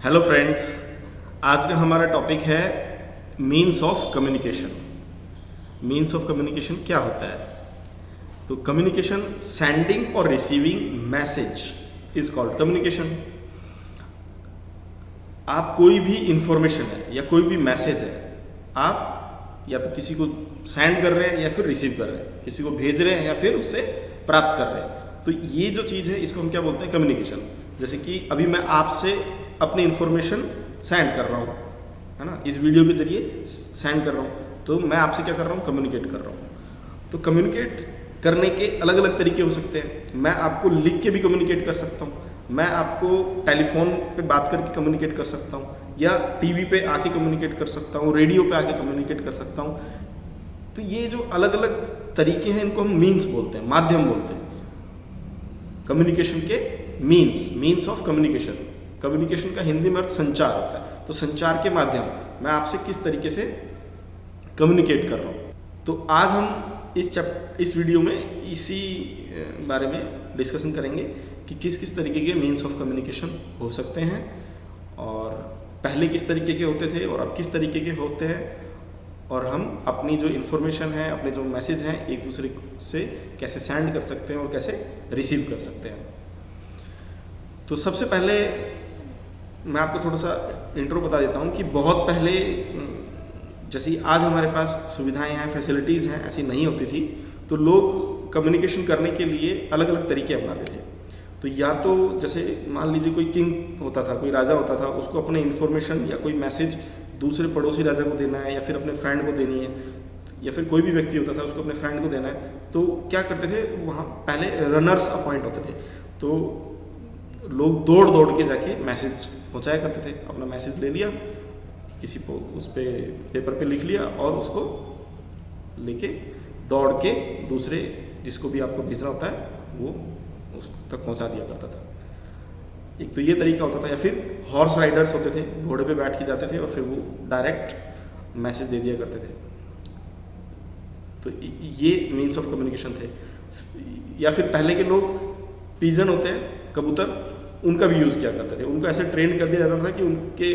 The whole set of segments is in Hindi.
हेलो फ्रेंड्स, आज का हमारा टॉपिक है means of communication. Means of communication क्या होता है? तो कम्युनिकेशन, सेंडिंग और receiving message is called communication. आप कोई भी इंफॉर्मेशन है या कोई भी मैसेज है, आप या तो किसी को सेंड कर रहे हैं या फिर रिसीव कर रहे हैं, किसी को भेज रहे हैं या फिर उससे प्राप्त कर रहे हैं। तो ये जो चीज़ है इसको हम क्या बोलते हैं? कम्युनिकेशन। जैसे कि अभी मैं आपसे अपनी इंफॉर्मेशन सेंड कर रहा हूँ, है ना, इस वीडियो के जरिए सेंड कर रहा हूँ, तो मैं आपसे क्या कर रहा हूँ? कम्युनिकेट कर रहा हूँ। तो कम्युनिकेट करने के अलग अलग तरीके हो सकते हैं। मैं आपको लिख के भी कम्युनिकेट कर सकता हूँ, मैं आपको टेलीफोन पे बात करके कम्युनिकेट कर सकता हूँ, या टीवी पे आके कम्युनिकेट कर सकता हूँ, रेडियो पे आके कम्युनिकेट कर सकता हूँ। तो ये जो अलग अलग तरीके हैं इनको हम मीन्स बोलते हैं, माध्यम बोलते हैं। कम्युनिकेशन के मीन्स ऑफ कम्युनिकेशन। कम्युनिकेशन का हिंदी में अर्थ संचार होता है। तो संचार के माध्यम मैं आपसे किस तरीके से कम्युनिकेट कर रहा हूँ। तो आज हम इस वीडियो में इसी बारे में डिस्कशन करेंगे कि किस किस तरीके के मीन्स ऑफ कम्युनिकेशन हो सकते हैं, और पहले किस तरीके के होते थे और अब किस तरीके के होते हैं, और हम अपनी जो इन्फॉर्मेशन है, अपने जो मैसेज हैं, एक दूसरे से कैसे सेंड कर सकते हैं और कैसे रिसीव कर सकते हैं। तो सबसे पहले मैं आपको थोड़ा सा इंट्रो बता देता हूँ कि बहुत पहले, जैसे आज हमारे पास सुविधाएं हैं, फैसिलिटीज़ हैं, ऐसी नहीं होती थी। तो लोग कम्युनिकेशन करने के लिए अलग अलग तरीके अपनाते थे। तो या तो जैसे मान लीजिए कोई किंग होता था, कोई राजा होता था, उसको अपने इन्फॉर्मेशन या कोई मैसेज दूसरे पड़ोसी राजा को देना है, या फिर अपने फ्रेंड को देनी है, या फिर कोई भी व्यक्ति होता था उसको अपने फ्रेंड को देना है। तो क्या करते थे, वहाँ पहले रनर्स अपॉइंट होते थे। तो लोग दौड़ दौड़ के जाके मैसेज पहुँचाया करते थे। अपना मैसेज ले लिया, किसी को उस पर पेपर पे लिख लिया और उसको लेके दौड़ के दूसरे जिसको भी आपको भेजना होता है वो उसको तक पहुँचा दिया करता था। एक तो ये तरीका होता था, या फिर हॉर्स राइडर्स होते थे, घोड़े पे बैठ के जाते थे और फिर वो डायरेक्ट मैसेज दे दिया करते थे। तो ये मीन्स ऑफ कम्युनिकेशन थे। या फिर पहले के लोग पीजन होते हैं, कबूतर, उनका भी यूज़ किया करते थे। उनको ऐसे ट्रेन कर दिया जाता था कि उनके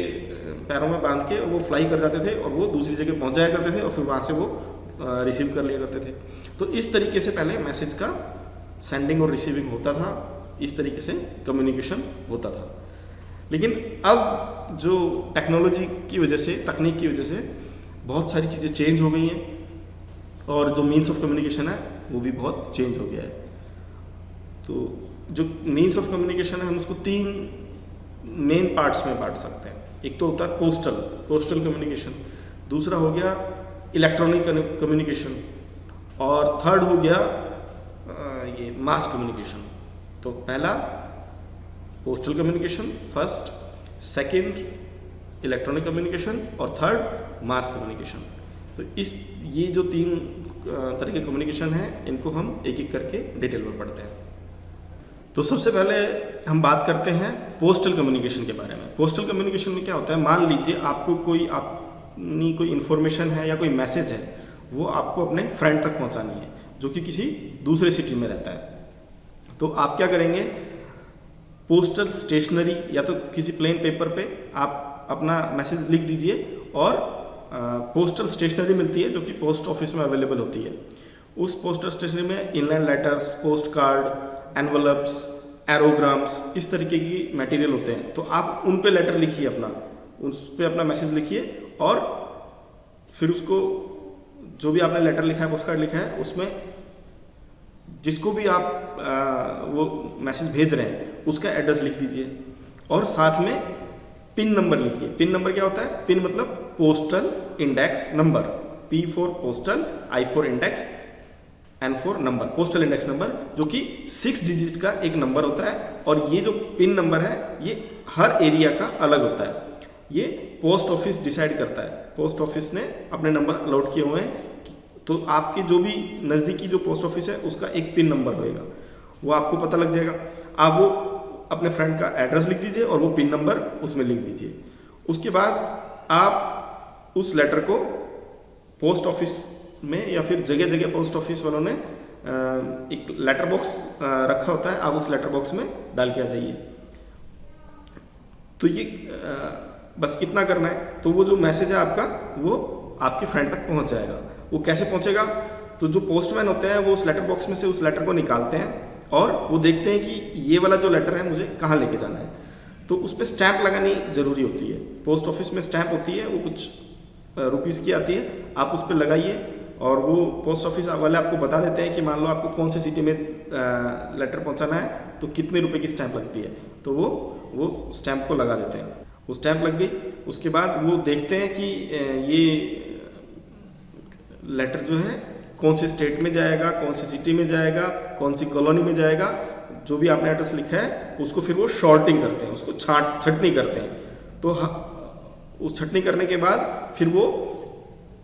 पैरों में बांध के वो फ्लाई कर जाते थे और वो दूसरी जगह पहुंच जाया करते थे, और फिर वहाँ से वो रिसीव कर लिया करते थे। तो इस तरीके से पहले मैसेज का सेंडिंग और रिसीविंग होता था, इस तरीके से कम्युनिकेशन होता था। लेकिन अब जो टेक्नोलॉजी की वजह से, तकनीक की वजह से बहुत सारी चीज़ें चेंज हो गई हैं, और जो मीन्स ऑफ कम्युनिकेशन है वो भी बहुत चेंज हो गया है। तो जो मीन्स ऑफ कम्युनिकेशन है हम उसको 3 मेन पार्ट्स में बांट सकते हैं। एक तो होता है पोस्टल कम्युनिकेशन, दूसरा हो गया इलेक्ट्रॉनिक कम्युनिकेशन, और थर्ड हो गया ये मास कम्युनिकेशन। तो पहला postal communication first, second electronic communication, और थर्ड मास कम्युनिकेशन। तो ये जो 3 तरह के कम्युनिकेशन हैं, इनको हम एक एक करके डिटेल में पढ़ते हैं। तो सबसे पहले हम बात करते हैं पोस्टल कम्युनिकेशन के बारे में। पोस्टल कम्युनिकेशन में क्या होता है, मान लीजिए आपको अपनी कोई इन्फॉर्मेशन है या कोई मैसेज है, वो आपको अपने फ्रेंड तक पहुंचानी है जो कि किसी दूसरे सिटी में रहता है। तो आप क्या करेंगे, पोस्टल स्टेशनरी या तो किसी प्लेन पेपर पे आप अपना मैसेज लिख दीजिए, और पोस्टल स्टेशनरी मिलती है जो कि पोस्ट ऑफिस में अवेलेबल होती है। उस पोस्टल स्टेशनरी में inland letters, post card, envelopes, aerogrammes, इस तरीके की मटेरियल होते हैं। तो आप उन पे लेटर लिखिए, उस पर अपना मैसेज लिखिए, और फिर उसको जो भी आपने लेटर लिखा है, पोस्ट कार्ड लिखा है, उसमें जिसको भी आप वो मैसेज भेज रहे हैं उसका एड्रेस लिख दीजिए, और साथ में पिन नंबर लिखिए। पिन नंबर क्या होता है? पिन मतलब postal index number. P for postal, I for index, N for number, postal index number, जो कि 6 डिजिट का एक नंबर होता है। और ये जो पिन नंबर है ये हर एरिया का अलग होता है। ये पोस्ट ऑफिस डिसाइड करता है, पोस्ट ऑफिस ने अपने नंबर अलॉट किए हुए हैं। तो आपके जो भी नज़दीकी जो पोस्ट ऑफिस है उसका एक पिन नंबर होएगा, वो आपको पता लग जाएगा। आप वो अपने फ्रेंड का एड्रेस लिख दीजिए और वो पिन नंबर उसमें लिख दीजिए। उसके बाद आप उस लेटर को पोस्ट ऑफिस में, या फिर जगह जगह पोस्ट ऑफिस वालों ने एक लेटर बॉक्स रखा होता है, आप उस लेटर बॉक्स में डाल के आ जाइए। तो ये बस इतना करना है, तो वो जो मैसेज है आपका वो आपके फ्रेंड तक पहुंच जाएगा। वो कैसे पहुंचेगा? तो जो पोस्टमैन होते हैं वो उस लेटर बॉक्स में से उस लेटर को निकालते हैं और वो देखते हैं कि ये वाला जो लेटर है मुझे कहाँ लेके जाना है। तो उस पर स्टैंप लगानी ज़रूरी होती है। पोस्ट ऑफिस में स्टैंप होती है, वो कुछ रुपीज़ की आती है, आप उस पर लगाइए और वो पोस्ट ऑफिस वाले आपको बता देते हैं कि मान लो आपको कौन सी सिटी में लेटर पहुंचाना है तो कितने रुपए की स्टैंप लगती है। तो वो स्टैंप को लगा देते हैं। वो स्टैंप लग गई, उसके बाद वो देखते हैं कि ये लेटर जो है कौन से स्टेट में जाएगा, कौन सी सिटी में जाएगा, कौन सी कॉलोनी में जाएगा, जो भी आपने एड्रेस लिखा है उसको फिर वो शॉर्टिंग करते हैं, उसको छटनी करते हैं। तो उस छटनी करने के बाद फिर वो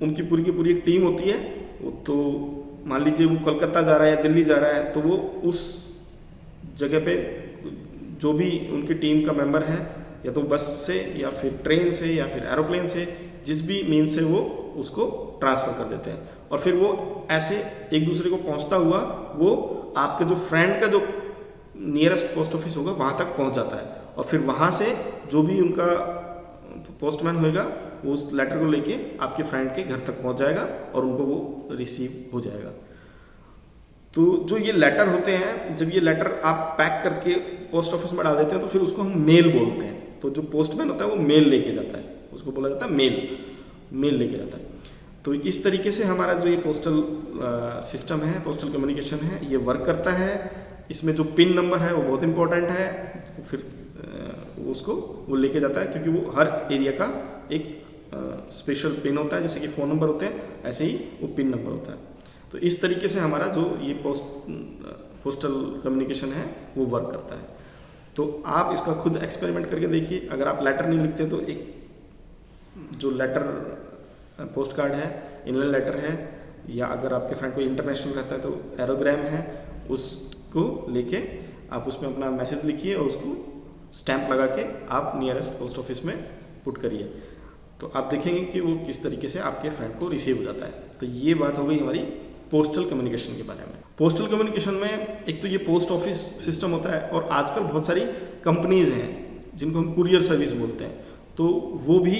उनकी पूरी की पूरी एक टीम होती है। तो मान लीजिए वो कोलकाता जा रहा है, दिल्ली जा रहा है, तो वो उस जगह पे जो भी उनकी टीम का मेंबर है, या तो बस से या फिर ट्रेन से या फिर एरोप्लेन से, जिस भी मीन से वो उसको ट्रांसफ़र कर देते हैं। और फिर वो ऐसे एक दूसरे को पहुंचता हुआ वो आपके जो फ्रेंड का जो नियरेस्ट पोस्ट ऑफिस होगा वहाँ तक पहुँच जाता है। और फिर वहाँ से जो भी उनका पोस्टमैन होएगा वो उस लेटर को लेके आपके फ्रेंड के घर तक पहुँच जाएगा और उनको वो रिसीव हो जाएगा। तो जो ये लेटर होते हैं, जब ये लेटर आप पैक करके पोस्ट ऑफिस में डाल देते हैं तो फिर उसको हम मेल बोलते हैं। तो जो पोस्टमैन होता है वो मेल लेके जाता है, उसको बोला जाता है मेल लेके जाता है। तो इस तरीके से हमारा जो ये पोस्टल सिस्टम है, पोस्टल कम्युनिकेशन है, ये वर्क करता है। इसमें जो पिन नंबर है वो बहुत इंपॉर्टेंट है। फिर उसको वो लेके जाता है, क्योंकि वो हर एरिया का एक स्पेशल पिन होता है। जैसे कि फ़ोन नंबर होते हैं, ऐसे ही वो पिन नंबर होता है। तो इस तरीके से हमारा जो ये पोस्टल कम्युनिकेशन है वो वर्क करता है। तो आप इसका खुद एक्सपेरिमेंट करके देखिए। अगर आप लेटर नहीं लिखते तो एक जो लेटर पोस्ट कार्ड है, इनलाइन लेटर है, या अगर आपके फ्रेंड को इंटरनेशनल रहता है तो एरोग्राम है, उसको लेके आप उसमें अपना मैसेज लिखिए और उसको स्टैंप लगा के आप नियरेस्ट पोस्ट ऑफिस में पुट करिए। तो आप देखेंगे कि वो किस तरीके से आपके फ्रेंड को रिसीव हो जाता है। तो ये बात हो गई हमारी पोस्टल कम्युनिकेशन के बारे में। पोस्टल कम्युनिकेशन में एक तो ये पोस्ट ऑफिस सिस्टम होता है, और आजकल बहुत सारी कंपनीज हैं जिनको हम कुरियर सर्विस बोलते हैं। तो वो भी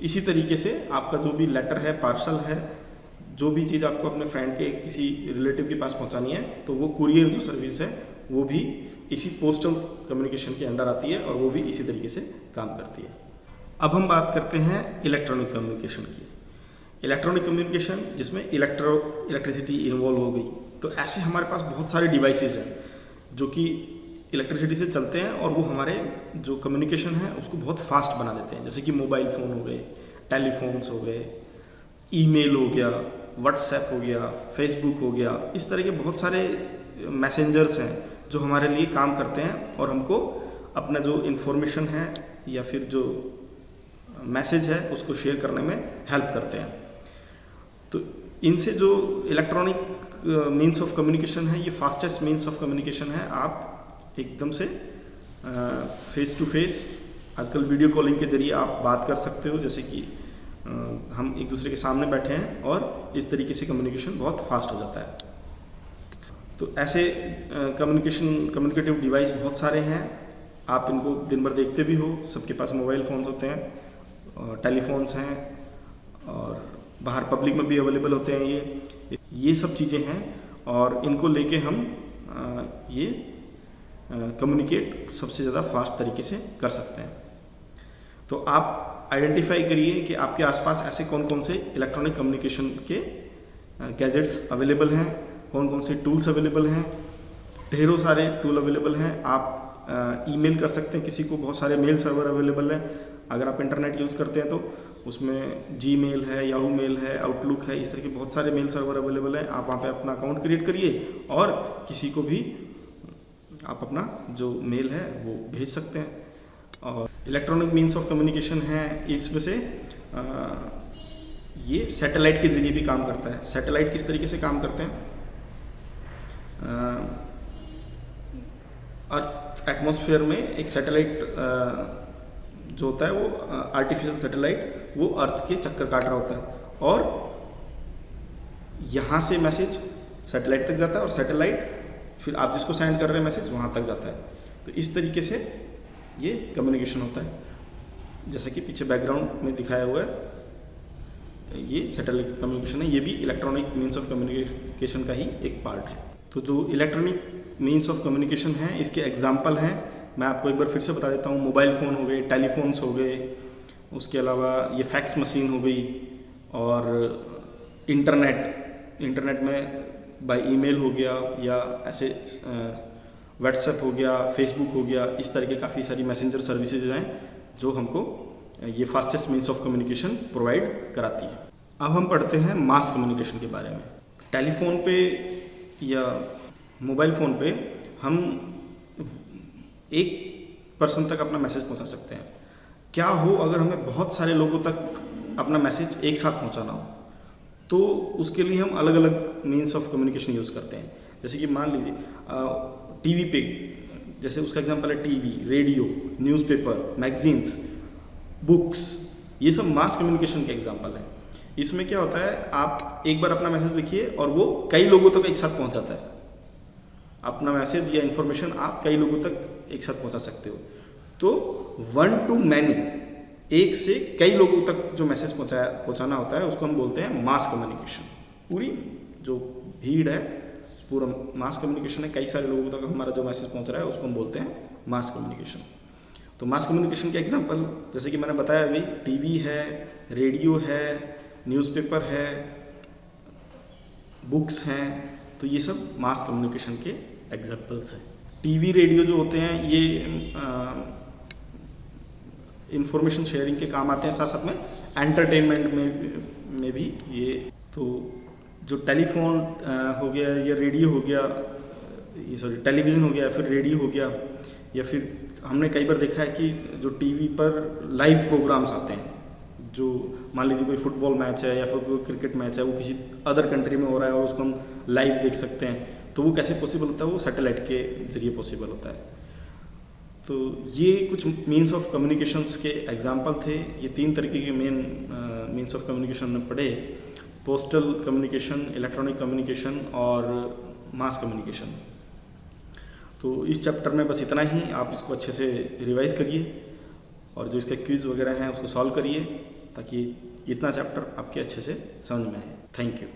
इसी तरीके से आपका जो भी लेटर है, पार्सल है, जो भी चीज़ आपको अपने फ्रेंड के किसी रिलेटिव के पास पहुंचानी है, तो वो कुरियर जो सर्विस है वो भी इसी पोस्टल कम्युनिकेशन के अंडर आती है और वो भी इसी तरीके से काम करती है। अब हम बात करते हैं इलेक्ट्रॉनिक कम्युनिकेशन की। इलेक्ट्रॉनिक कम्युनिकेशन जिसमें इलेक्ट्रिसिटी इन्वॉल्व हो गई। तो ऐसे हमारे पास बहुत सारे डिवाइसेस हैं जो कि इलेक्ट्रिसिटी से चलते हैं और वो हमारे जो कम्युनिकेशन है उसको बहुत फास्ट बना देते हैं। जैसे कि मोबाइल फ़ोन हो गए, टेलीफोन्स हो गए, ईमेल हो गया, व्हाट्सएप हो गया, फेसबुक हो गया। इस तरह के बहुत सारे मैसेंजर्स हैं जो हमारे लिए काम करते हैं और हमको अपना जो इन्फॉर्मेशन है या फिर जो मैसेज है उसको शेयर करने में हेल्प करते हैं। तो इनसे जो इलेक्ट्रॉनिक मीन्स ऑफ कम्युनिकेशन है, ये फास्टेस्ट मीन्स ऑफ कम्युनिकेशन है। आप एकदम से फेस टू फेस, आजकल वीडियो कॉलिंग के जरिए आप बात कर सकते हो, जैसे कि हम एक दूसरे के सामने बैठे हैं, और इस तरीके से कम्युनिकेशन बहुत फास्ट हो जाता है। तो ऐसे कम्युनिकेटिव डिवाइस बहुत सारे हैं। आप इनको दिन भर देखते भी हो, सबके पास मोबाइल फ़ोन्स होते हैं, और टेलीफोन्स हैं, और बाहर पब्लिक में भी अवेलेबल होते हैं। ये सब चीज़ें हैं और इनको लेके हम ये कम्युनिकेट सबसे ज़्यादा फास्ट तरीके से कर सकते हैं। तो आप आइडेंटिफाई करिए कि आपके आसपास ऐसे कौन कौन से इलेक्ट्रॉनिक कम्युनिकेशन के गैजेट्स अवेलेबल हैं, कौन कौन से टूल्स अवेलेबल हैं। ढेरों सारे टूल अवेलेबल हैं। आप ईमेल कर सकते हैं किसी को, बहुत सारे मेल सर्वर अवेलेबल हैं। अगर आप इंटरनेट यूज़ करते हैं तो उसमें जीमेल है, याहू मेल है, आउटलुक है, इस तरह के बहुत सारे मेल सर्वर अवेलेबल हैं। आप वहाँ पे अपना अकाउंट क्रिएट करिए और किसी को भी आप अपना जो मेल है वो भेज सकते हैं। और इलेक्ट्रॉनिक मीन्स ऑफ कम्युनिकेशन है, इसमें से ये सैटेलाइट के ज़रिए भी काम करता है। सैटेलाइट किस तरीके से काम करते हैं? अर्थ एटमॉस्फेयर में एक सैटेलाइट जो होता है वो आर्टिफिशियल सैटेलाइट, वो अर्थ के चक्कर काट रहा होता है, और यहाँ से मैसेज सैटेलाइट तक जाता है और सैटेलाइट फिर आप जिसको सेंड कर रहे हैं मैसेज वहाँ तक जाता है। तो इस तरीके से ये कम्युनिकेशन होता है। जैसा कि पीछे बैकग्राउंड में दिखाया हुआ है, ये सैटेलाइट कम्युनिकेशन है, ये भी इलेक्ट्रॉनिक मीन्स ऑफ कम्युनिकेशन का ही एक पार्ट है। तो जो इलेक्ट्रॉनिक मीन्स ऑफ कम्युनिकेशन है, इसके एग्जाम्पल हैं, मैं आपको एक बार फिर से बता देता हूँ। मोबाइल फ़ोन हो गए, टेलीफोन्स हो गए, उसके अलावा ये फैक्स मशीन हो गई, और इंटरनेट में बाय ईमेल हो गया, या ऐसे व्हाट्सएप हो गया, फेसबुक हो गया, इस तरह के काफ़ी सारी मैसेंजर सर्विसेज हैं जो हमको ये fastest means of communication provide कराती है। अब हम पढ़ते हैं मास कम्युनिकेशन के बारे में। टेलीफोन पे या मोबाइल फ़ोन पे हम एक पर्सन तक अपना मैसेज पहुंचा सकते हैं। क्या हो अगर हमें बहुत सारे लोगों तक अपना मैसेज एक साथ पहुंचाना हो, तो उसके लिए हम अलग अलग मीन्स ऑफ कम्युनिकेशन यूज़ करते हैं। जैसे कि मान लीजिए टीवी पे, जैसे उसका एग्जांपल है TV, radio, newspaper, magazines, books, ये सब मास कम्युनिकेशन के एग्जांपल हैं। इसमें क्या होता है, आप एक बार अपना मैसेज लिखिए और वो कई लोगों तक एक साथ पहुंच जाता है। अपना मैसेज या इन्फॉर्मेशन आप कई लोगों तक एक साथ पहुंचा सकते हो। तो 1 to many, एक से कई लोगों तक जो मैसेज पहुंचाना होता है उसको हम बोलते हैं मास कम्युनिकेशन। पूरी जो भीड़ है, पूरा मास कम्युनिकेशन है, कई सारे लोगों तक हमारा जो मैसेज पहुंच रहा है उसको हम बोलते हैं मास कम्युनिकेशन। तो मास कम्युनिकेशन के एग्जांपल जैसे कि मैंने बताया अभी, टीवी है, रेडियो है, न्यूज़पेपर है, बुक्स हैं, तो ये सब मास कम्युनिकेशन के एग्जांपल्स हैं। टीवी, रेडियो जो होते हैं ये इंफॉर्मेशन शेयरिंग के काम आते हैं, साथ साथ में एंटरटेनमेंट में भी ये। तो जो टेलीफोन हो गया या रेडियो हो गया, ये सॉरी टेलीविज़न हो गया, फिर रेडियो हो गया, या फिर हमने कई बार देखा है कि जो टीवी पर लाइव प्रोग्राम्स आते हैं, जो मान लीजिए कोई फुटबॉल मैच है या फिर कोई क्रिकेट मैच है, वो किसी अदर कंट्री में हो रहा है और उसको हम लाइव देख सकते हैं, तो वो कैसे पॉसिबल होता है, वो सैटेलाइट के ज़रिए पॉसिबल होता है। तो ये कुछ मीन्स ऑफ कम्युनिकेशंस के एग्जांपल थे। ये 3 तरीके के मेन मीन्स ऑफ कम्युनिकेशन में पढ़े: पोस्टल कम्युनिकेशन, इलेक्ट्रॉनिक कम्युनिकेशन और मास कम्युनिकेशन। तो इस चैप्टर में बस इतना ही। आप इसको अच्छे से रिवाइज करिए और जो इसके क्विज़ वगैरह हैं उसको सॉल्व करिए, ताकि इतना चैप्टर आपके अच्छे से समझ में आए। Thank you.